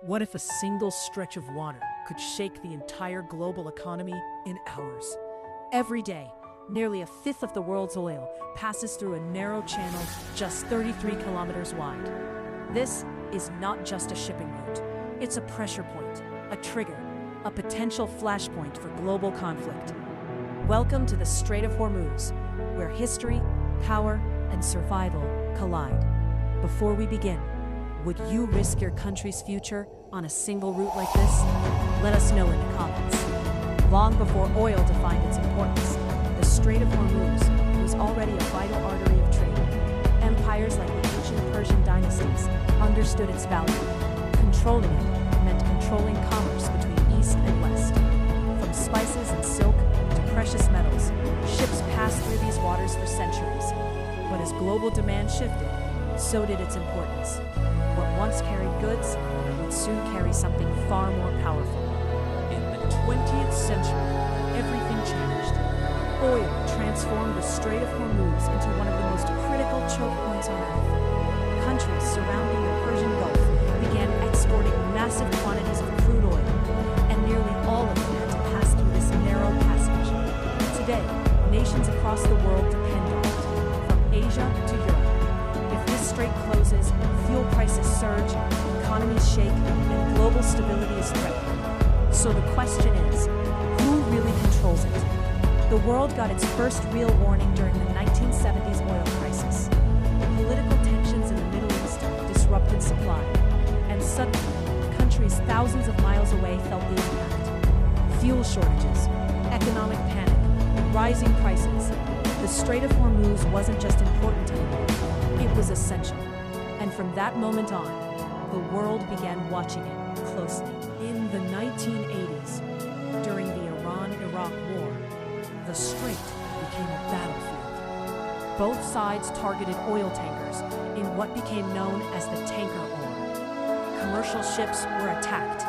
What if a single stretch of water could shake the entire global economy in hours? Every day, nearly a fifth of the world's oil passes through a narrow channel just 33 kilometers wide. This is not just a shipping route. It's a pressure point, a trigger, a potential flashpoint for global conflict. Welcome to the Strait of Hormuz, where history, power, and survival collide. Before we begin, would you risk your country's future on a single route like this? Let us know in the comments. Long before oil defined its importance, the Strait of Hormuz was already a vital artery of trade. Empires like the ancient Persian dynasties understood its value. Controlling it meant controlling commerce between East and West. From spices and silk to precious metals, ships passed through these waters for centuries. But as global demand shifted, so did its importance. What once carried goods would soon carry something far more powerful. In the 20th century, everything changed. Oil transformed the Strait of Hormuz into one of the most critical choke points on Earth. Countries surrounding the Persian Gulf began exporting massive quantities of crude oil, and nearly all of them had to pass through this narrow passage. Today, nations across the world depend on it, from Asia to Europe. If this strait closes, fuel prices surge, economies shake, and global stability is threatened. So the question is, who really controls it? The world got its first real warning during the 1970s oil crisis. Political tensions in the Middle East disrupted supply, and suddenly, countries thousands of miles away felt the impact. Fuel shortages, economic panic, rising prices. The Strait of Hormuz wasn't just important anymore. It was essential. And from that moment on, the world began watching it closely. In the 1980s, during the Iran-Iraq War, the strait became a battlefield. Both sides targeted oil tankers in what became known as the tanker war. Commercial ships were attacked.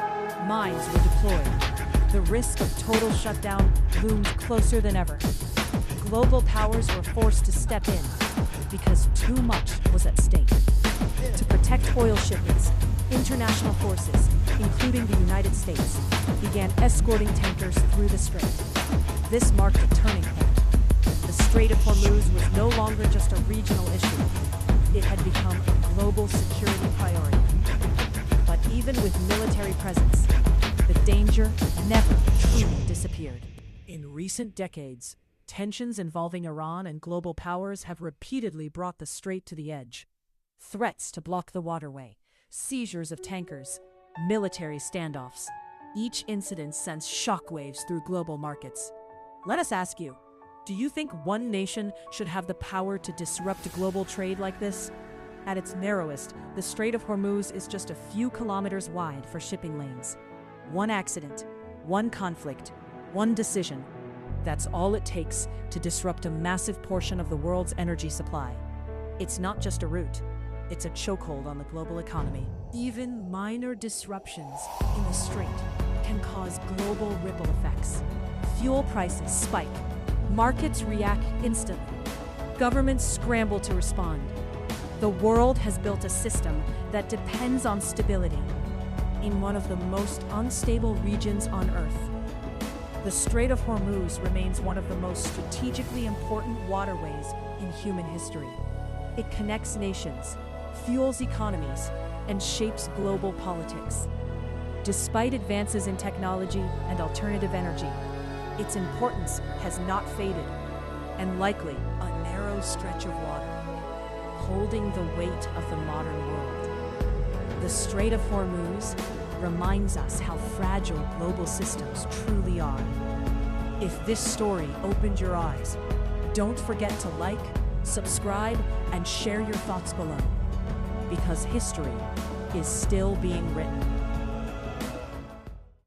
Mines were deployed. The risk of total shutdown loomed closer than ever. Global powers were forced to step in because too much was at stake. To protect oil shipments, international forces, including the United States, began escorting tankers through the strait. This marked a turning point. The Strait of Hormuz was no longer just a regional issue. It had become a global security priority. But even with military presence, the danger never truly disappeared. In recent decades, tensions involving Iran and global powers have repeatedly brought the strait to the edge. Threats to block the waterway, seizures of tankers, military standoffs. Each incident sends shockwaves through global markets. Let us ask you, do you think one nation should have the power to disrupt global trade like this? At its narrowest, the Strait of Hormuz is just a few kilometers wide for shipping lanes. One accident, one conflict, one decision. That's all it takes to disrupt a massive portion of the world's energy supply. It's not just a route. It's a chokehold on the global economy. Even minor disruptions in the strait can cause global ripple effects. Fuel prices spike. Markets react instantly. Governments scramble to respond. The world has built a system that depends on stability in one of the most unstable regions on Earth. The Strait of Hormuz remains one of the most strategically important waterways in human history. It connects nations, fuels economies, and shapes global politics. Despite advances in technology and alternative energy, its importance has not faded, and likely a narrow stretch of water, holding the weight of the modern world. The Strait of Hormuz reminds us how fragile global systems truly are. If this story opened your eyes, don't forget to like, subscribe, and share your thoughts below, because history is still being written.